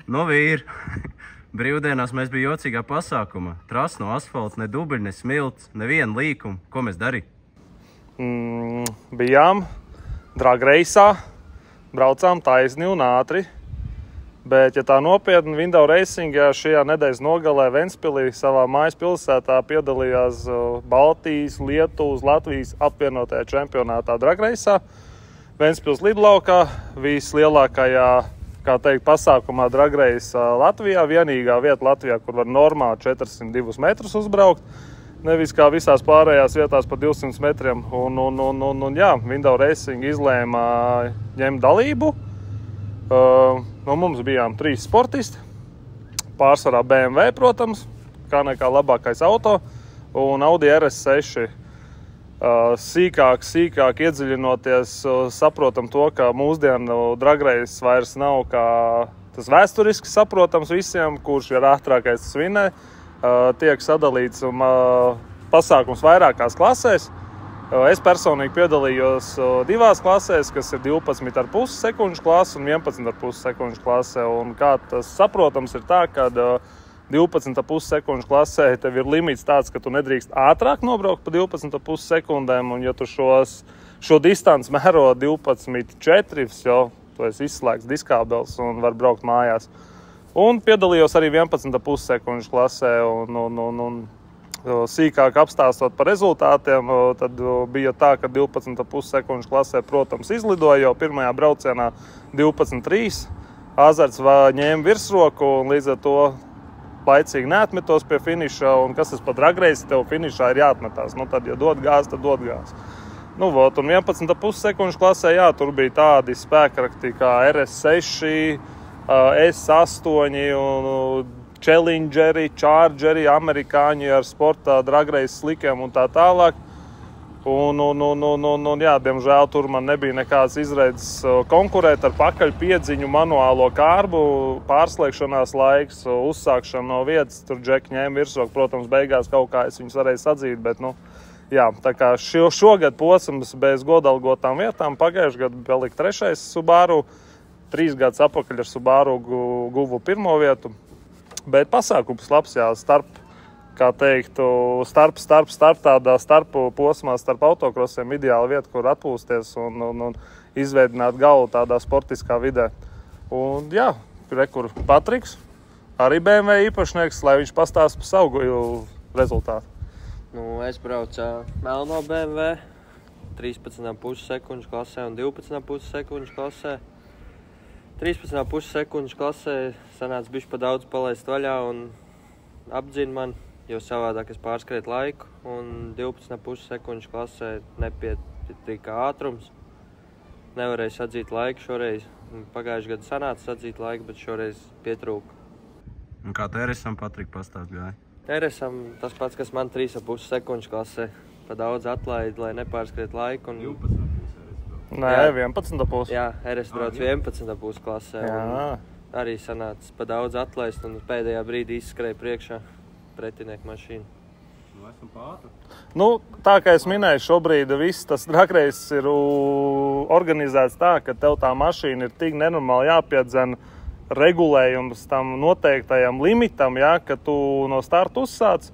Nu, vīri, brīvdienās mēs bija jocīgā pasākumā. Trasa no asfalta, ne dubļi, ne smilts, neviena līkuma. Ko mēs darījām? Bijām dragreisā, braucām taisni un ātri. Bet, ja tā nopietni, Window Racingā šajā nedēļas nogalē Ventspilī savā mājas pilsētā piedalījās Baltijas, Lietuvas, Latvijas apvienotajā čempionātā dragreisā. Ventspils lidlaukā, vislielākajā, kā teikt, pasākumā dragreisa Latvijā. Vienīgā vieta Latvijā, kur var normāli 402 metrus uzbraukt. Nevis kā visās pārējās vietās pa 200 metriem. Jā, Window Racing izlēma ņemt dalību. Mums bijām 3 sportisti, pārsvarā BMW, protams, kā nekā labākais auto, un Audi RS6. Sīkāk iedziļinoties, saprotam to, ka mūsdienu dragreis vairs nav kā tas vēsturiski saprotams visiem, kurš ir ātrākais svinē. Tiek sadalīts pasākums vairākās klasēs. Es personīgi piedalījos 2 klasēs, kas ir 12,5 sekundžu klase un 11,5 sekundžu klase. Un kā tas saprotams ir tā, ka 12,5 sekundžu klasē tev ir limits tāds, ka tu nedrīkst ātrāk nobraukt pa 12,5 sekundēm. Un ja tu šo distanci mēro 12,4, jau tu esi izslēgts diskābels un var braukt mājās. Un piedalījos arī 11,5 sekundžu klasē un sīkāk apstāstot par rezultātiem, tad bija tā, ka 12,5 sekundžu klasē, protams, izlidoja jau pirmajā braucienā 12,3. Azarts ņēma virsroku un līdz ar to laicīgi neatmetos pie finiša, un kas tas pat dragreisi, tev finišā ir jāatmetās. Tad, ja dod gāzi, tad dod gāzi. Un 11,5 sekundžu klasē, jā, tur bija tādi spēkrakti kā RS6, S8 un Challengeri, Chargeri, amerikāņi ar sportā dragreisa slikiem un tā tālāk. Jā, diemžēl tur man nebija nekāds izredzes konkurēt ar pakaļpiedziņu, manuālo kārbu, pārslēgšanās laiks, uzsākšana no vietas. Tur džeki ņēma virsroku, protams, beigās kaut kā es viņus varēju sadzīt, bet, jā, tā kā šogad posms bez godalgotām vietām, pagājuši gadu palika 3. Subaru, 3 gadus atpakaļ ar Subaru guvu 1. vietu. Bet pasākums labs, jā, tādā starp posmā, starp autokrosiem ideāla vieta, kur atpūsties un izveidināt galvu tādā sportiskā vidē. Un jā, rekur Patriks, arī BMW īpašnieks, lai viņš pastāsta par savu rezultātu. Es braucu melno BMW 13,5 sekundžu klasē un 12,5 sekundžu klasē. 13,5 sekundžu klasē sanāca bišķi pa daudz palaist vaļā un apdzina man, jo savādāk es pārskrietu laiku. Un 12,5 sekundžu klasē nepietika ātrums. Nevarēju sadzīt laiku šoreiz. Pagājuši gadu sanāca sadzīt laiku, bet šoreiz pietrūka. Un kā te RS-am, Patrik, pastāst gāja? RS-am tas pats, kas man 3,5 sekundžu klasē. Pa daudz atlaidi, lai nepārskriet laiku. 12,5. Nē, 11,5. Jā, RS brauc 11,5 klasē. Jā. Arī sanāca pa daudz atlaist un pēdējā brīdī izskrēja priekšā pretinieku mašīnu. Esam pātri. Tā kā es minēju, šobrīd viss tas dragreiss ir organizēts tā, ka tev tā mašīna ir tik nenormāli jāpiedzen regulējums tam noteiktajam limitam, ja, ka tu no starta uzsāc,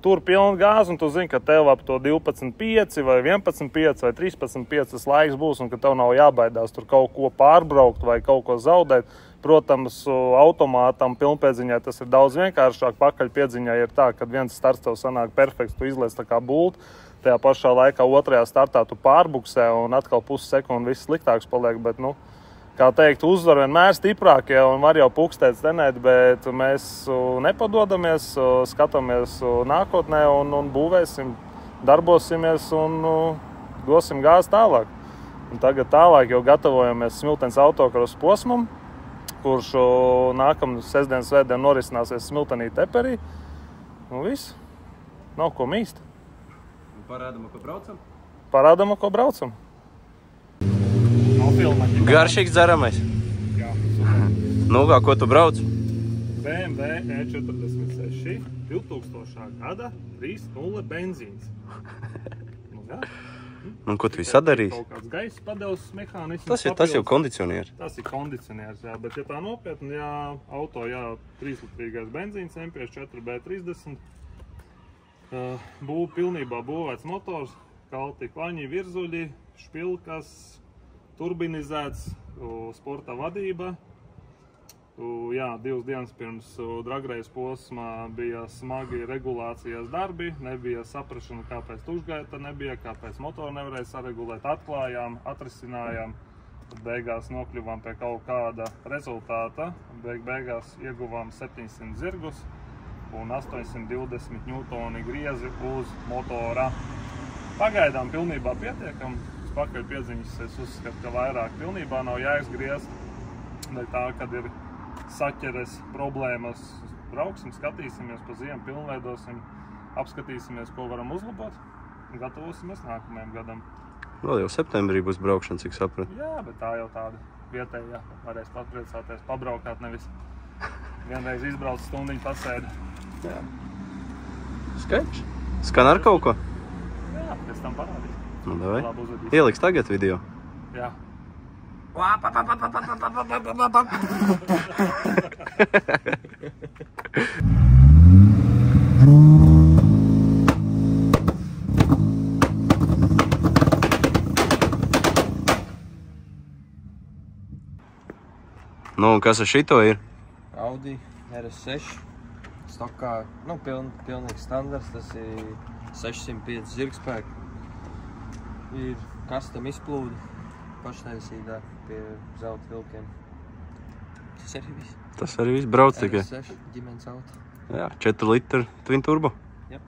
tur pilna gāzi, un tu zini, ka tev ap to 12,5 vai 11,5 vai 13,5 tas laiks būs, un ka tev nav jābaidās tur kaut ko pārbraukt vai kaut ko zaudēt. Protams, automātam pilnpiedziņai tas ir daudz vienkāršāk. Pakaļpiedziņai ir tā, ka viens starts tev sanāk perfekts, tu izliec tā kā bulti. Tajā pašā laikā otrajā startā tu pārbuksē, un atkal pussekundi viss sliktāks paliek, bet, kā teikt, uzvar vienmēr stiprākie un var jau pukstēt stenēt, bet mēs nepadodamies, skatāmies nākotnē un būvēsim, darbosimies un dosim gāzi tālāk. Un tagad tālāk jau gatavojamies Smiltenes autokrosa posmam, kurš nākamā sestdien, svētdien norisināsies Smiltenī Teperī. Viss. Nav ko mīst. Parādam, ko braucam? Parādam, ko braucam. Garšīgs dzeramais. Jā, super. Ko tu brauc? BMW E46 2000. gada 3.0 benzīns. Jā. Un ko tu sadarīsi? Kaut kāds gaisa padeves mehānisms. Tas jau kondicionieris. Tas ir kondicionieris, jā, bet ja tā nopietni, jā, auto, jā, 3-litrīgais benzīns, MPS4B30. Pilnībā būvēts motors, kalti klaņi, virzuļi, špilkas, turbinizēts, sporta vadība. Jā, 2 dienas pirms dragrejas posmā bija smagi regulācijas darbi, nebija saprašana, kāpēc tušgaita nebija, kāpēc motoru nevarēja saregulēt, atklājām, atrisinājām, tad beigās nokļuvām pie kaut kāda rezultāta, beigās ieguvām 700 zirgus un 820 ņūtoni griezi uz motora. Pagaidām pilnībā pietiekam, uz pakaļ piedziņas es uzskatu, ka vairāk pilnībā nav jēgas griezt, dēļ tā, kad ir saķeres problēmas, brauksim, skatīsimies pa ziemu, pilnveidosim, apskatīsimies, ko varam uzlabot un gatavosimies nākamajam gadam. Vēl jau septembrī būs braukšana, cik sapratu. Jā, bet tā jau tāda vietējā, varēs papriecāties, pabraukāt, nevis vienreiz izbrauc stundiņu pasēdi. Jā. Skaidrs. Skan ar kaut ko? Jā, pēc tam parādīs. Nu, davai. Ieliks tagad video? Jā. Nu, un kas ar šito ir? Audi RS6. Stokā, pilnīgs standarts, tas ir 605 zirgspēki. Ir kastam izplūdi paštaisītā pie zelta vilkiem. Tas arī viss. Tas arī viss brauc tikai. RS6 ģimenes auto. Jā, 4 litru twin turbo. Jep.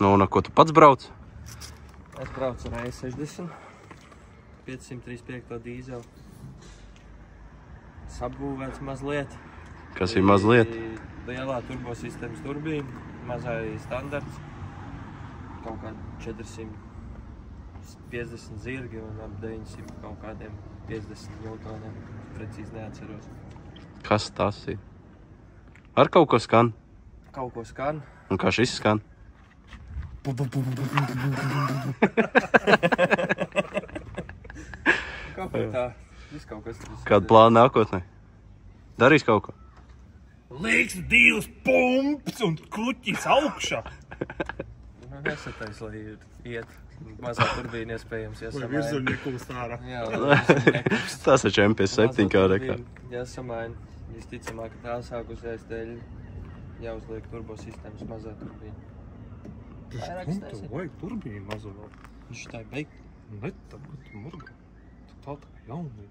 Nu, un ko tu pats brauc? Es braucu ar E60, 535 dīzeli. Sabūvēts mazliet. Kas ir mazliet? Lielā turbosistēmas turbīna, mazai standarts. Kaut kādi 450 zirgi un ap 900 kaut kādiem 50 ņūtoniem. Precīzi neatceros. Kas tas ir? Ar kaut ko skan? Kaut ko skan. Un kā šis skan? Kāpēc tā? Viss kaut kas. Kādu plānu nākotnē? Darīs kaut ko? Liks 2 pumps un kluķis augšā. Nesatais, lai iet. Mazā turbīna iespējams Vai virzuļi nekūst ārā. Jā, virzuļi nekūst. Tas ir MPS7 kā rekā. Jāsamaina. Visticamāk, ka tā sākusies dēļ jāuzliek turbosistēmas mazā turbīna. Vajag turbīnu mazu vēl. Viņš tā ir beigt. Ne, tā būtu murga. Tā kā jaunī.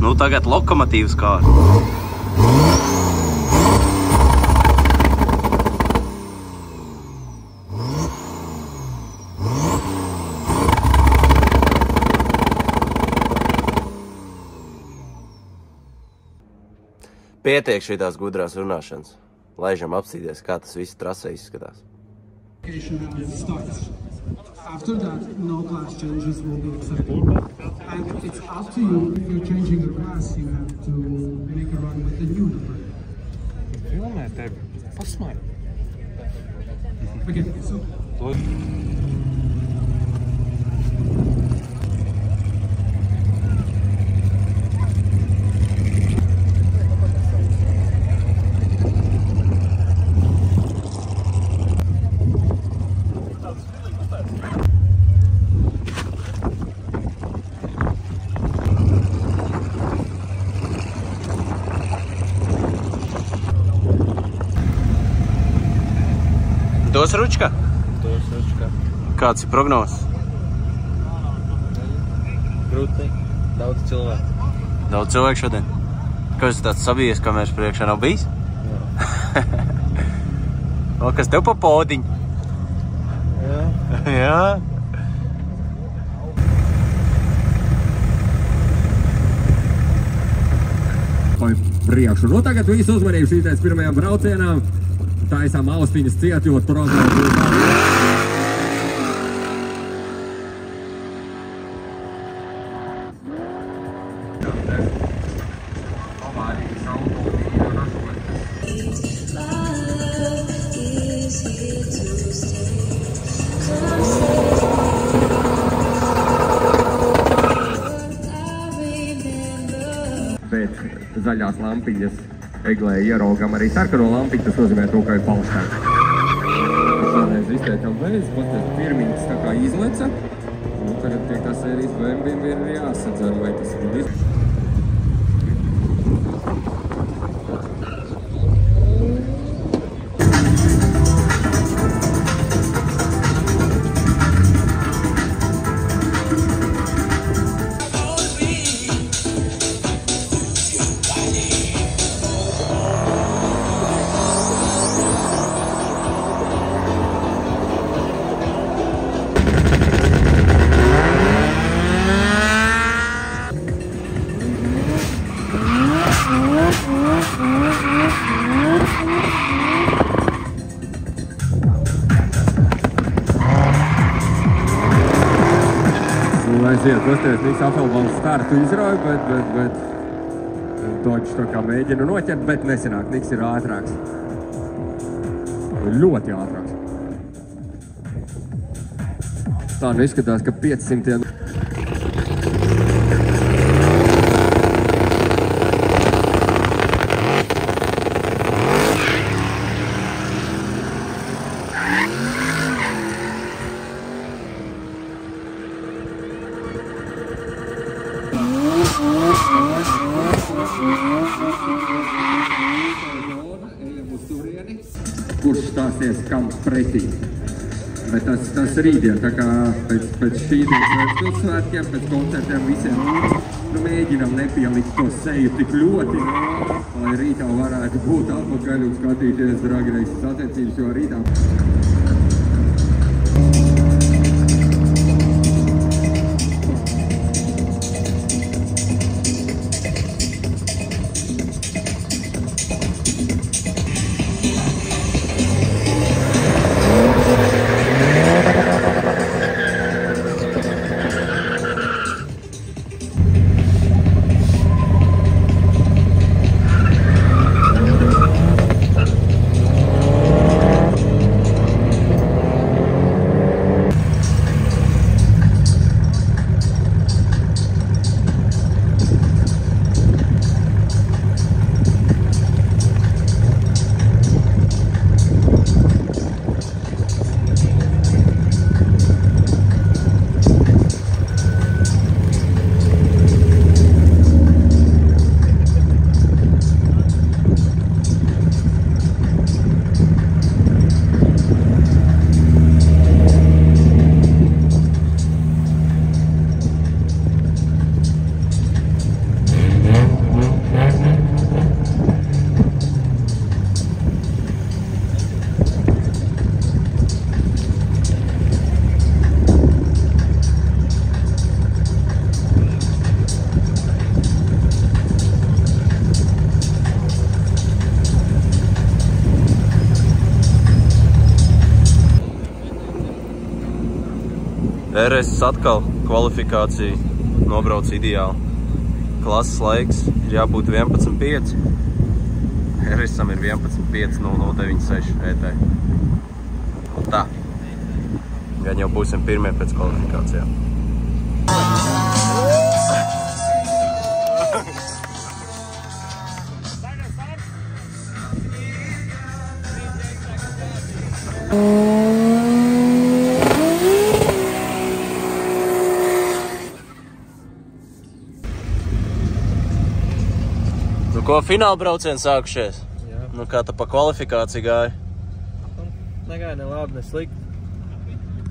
Nu, tagad lokomotīvas kārta. Pietiek šitās gudrās runāšanas. Laižam apstīties, kā tas viss trasē izskatās. After that, no class changes will be accepted. And it's up to you, if you're changing the class, you have to make a run with the new number. Filmē tevi. Pasmaini. Okay, so... Dos ručka? Dos ručka. Kāds ir prognozes? Grūti. Daudz cilvēku. Daudz cilvēku šodien? Kāds tāds sabijies, kameras priekšā nav bijis? Jā. O, kas tev pa podiņu? Jā. Jā. Five. priekšu. Nu, tagad visu uzmanību šītais pirmajām braucienām. Taisām austiņas ciet, jo prognozes būs. Pēc zaļās lampiņas eglē ieraugam arī sarkano lampiņu, tas nozīmē to, ka ir paustāk. Šādreiz izteikam veids, pasties pirmīgs tā kā izleca. Un tagad pie kā sērijas BMW ir jāsadzer, vai tas ir izleca. Aiziet, pasties, Niks apelbams startu izrauj, bet Dodž tā kā mēģina noķert, bet nesanāk. Niks ir ātrāks. Ļoti ātrāks. Tā nu izskatās, ka 500. Kurš stāsies kam pretī. Bet tas rītdien, tā kā pēc šīdienas pilsvētkiem, pēc koncertiem visiem mēģinam nepielikt to seju tik ļoti, lai rītā varētu būt atpakaļ un skatīties Drag Race sacensības, jo rītā. RS atkal kvalifikācija nobrauc ideāli. Klases laiks ir jābūt 11.5. RS-am ir 11.5.0096 ET. Un tā. Gan jau būsim pirmie pēc kvalifikācijām. Nu, ko fināla braucieni sākušies? Jā. Nu, kā tā pa kvalifikāciju gāja? Negāja ne labi, ne slikti.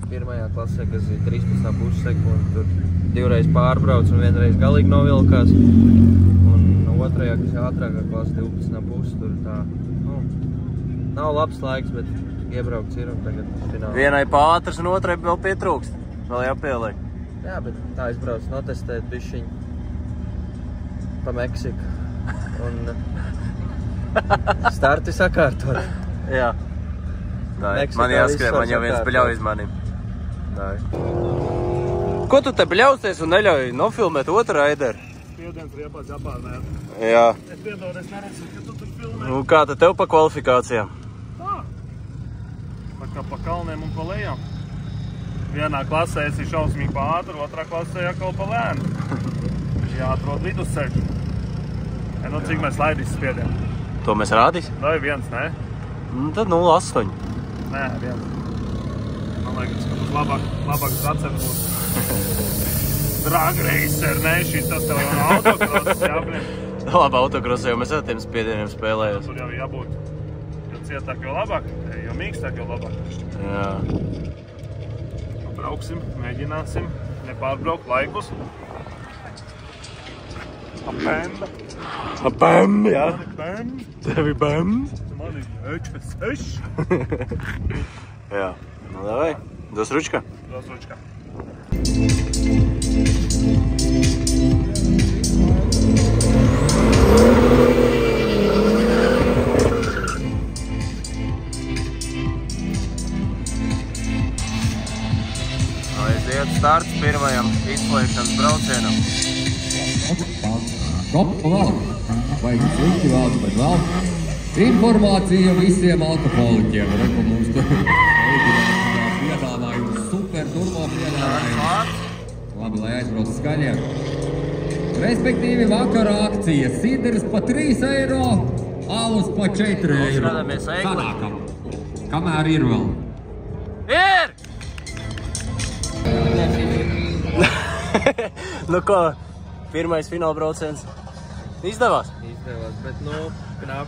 Pirmajā klasē, kas ir 13,5 sekundi, tur divreiz pārbrauc un vienreiz galīgi novilkās. Un otrajā, kas ir ātrākā klasa, 12,5, tur tā, nu, nav labs laiks, bet iebraukts ir un tagad fināli. Vienai pātras un otrai vēl pietrūkst. Vēl jāpieliek. Jā, bet tā aizbrauc notestēt bišķiņu pa Meksiku. Un starti sakārtot. Jā. Tā ir. Meksikā Man jāskrien, viss var man jau viens sakārtot. bļauj uz manim. Tā ir. Ko tu te bļausties un neļauj nofilmēt otru raideru? Spiediens riepās jāpārmēr. Jā. Es piedodu, es neredzu, ka tu tur filmē. Un kā tad tev pa kvalifikācijām? Tā kā pa kalniem un pa lejām. Vienā klasē esi šausmīgi pa ātru, otrā klasē jākal pa lēnu. Jāatrod vidusceļu. Nu, cik mēs laidīs spiedienu? To mēs rādīs? Vai viens, ne? Tad 0,8. Nē, viens. Man liekas, ka tas labāks atcer būs. Drag racer, ne? Šis tas tev jau autokrosas jābriem. Labi, autokrosā jau mēs ar tiem spiedieniem spēlējos. Tur jau jābūt. Jo cietāk, jo labāk. Jo mīkstāk, jo labāk. Jā. Brauksim, mēģināsim. Nepārbraukt laikus. Apēmba. Apēmba, jā. Apēmba. Tevi bēmba. Man ir ečves. Jā. Nu, davai. Dos ručka. Dos ručka. Aiziet starts pirmajam izslēgšanas braucienam. Top un vēl. Vajag slikti vēl, bet vēl. Informācija visiem alkoholiķiem. Reku mums tur piedāvājumu, super turbo piedāvājumu. Labi, lai aizbrauc skaļiem. Respektīvi vakara akcija. Sidrs pa 3 eiro, alus pa 4 eiro. Skatāmies eigli. Sanākam. Kamēr ir vēl. Ir! Nu ko, pirmais fināla brauciens izdevās? Izdevās, bet knap.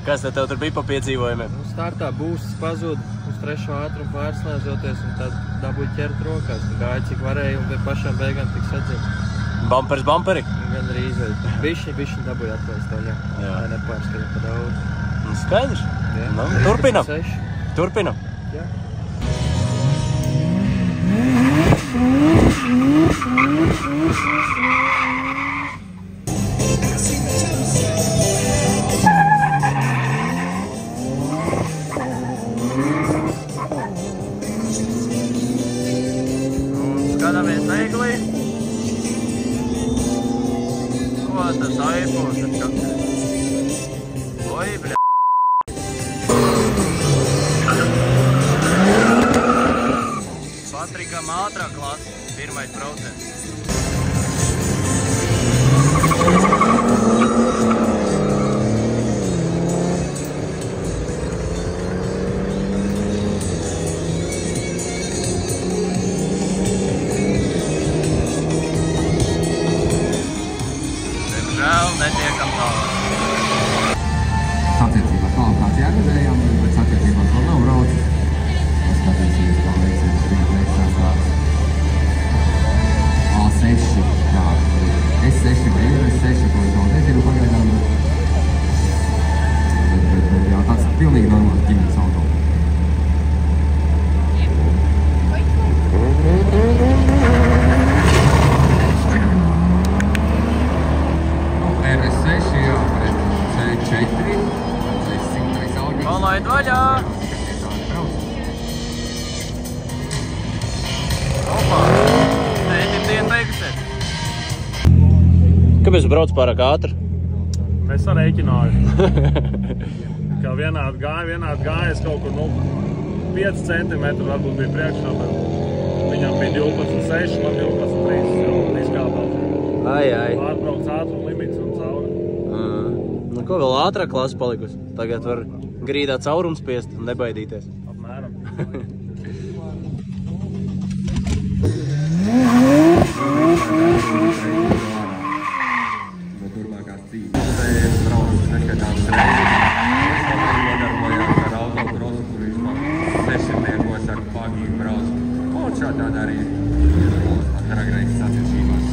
Kas tev tur bija pa piedzīvojumiem? Startā būsis pazūd uz 3. ātrumu pārslēdzoties un tad dabūja ķert rokās. Gāja cik varēja un pie pašām beigām tik sadzina. Bumpers bumperi? Gan arī izveid. Bišķi dabūja atlaist to, jā. Lai nepārskaļa pa daudz. Skaidrs. Jā. Nu, turpinam. 6. Turpinam. Jā. Skatāmies eigli. Ko tas aipos taču? Oi, bļa. Patrikam ātrā klase, pirmais brauciens. Diemžēl netiekam tālāk. Sacensībās kvalifikācijā redzējām, bet sacensībās vēl nav braucis. Sacensības kā veicies priekšstāvs. A6, jā, S6 brīvi, S6, ko es vēl nezinu pagaidām. Bet jā, tāds pilnīgi normāls ģimenes auto. RS6, jā, pret C4, C100 auģis. Palaid vaļā! Opā! Tētim dienu beigusies. Kāpēc tu brauc pārāk ātri? Mēs sarēķināju. Kā vienādi gāja, es kaut kur 5 centimetru varbūt bija priekšā, bet viņam bija 12,6, man 12,3, jau izkāpās. Ai. Pārbrauc ātrumu limits un cauri. Nu ko, vēl ātrāk klasa palikusi? Tagad var grīdā caurums spiest un nebaidīties. Apmēram. No turpmākās cīņas. Es braucu neskatās reizes. Es nodarbojās ar autokrosu, kur vispār 600 ar pagīgu braucu. Un šādā arī iedalos pat dragreizes sacensībās.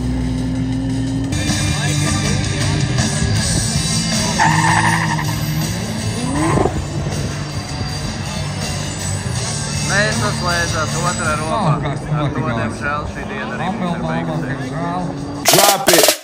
Nesaslēdzās otrā romā. Ar to, diemžēl, šī diena arī mums ir beigusies. Drop it!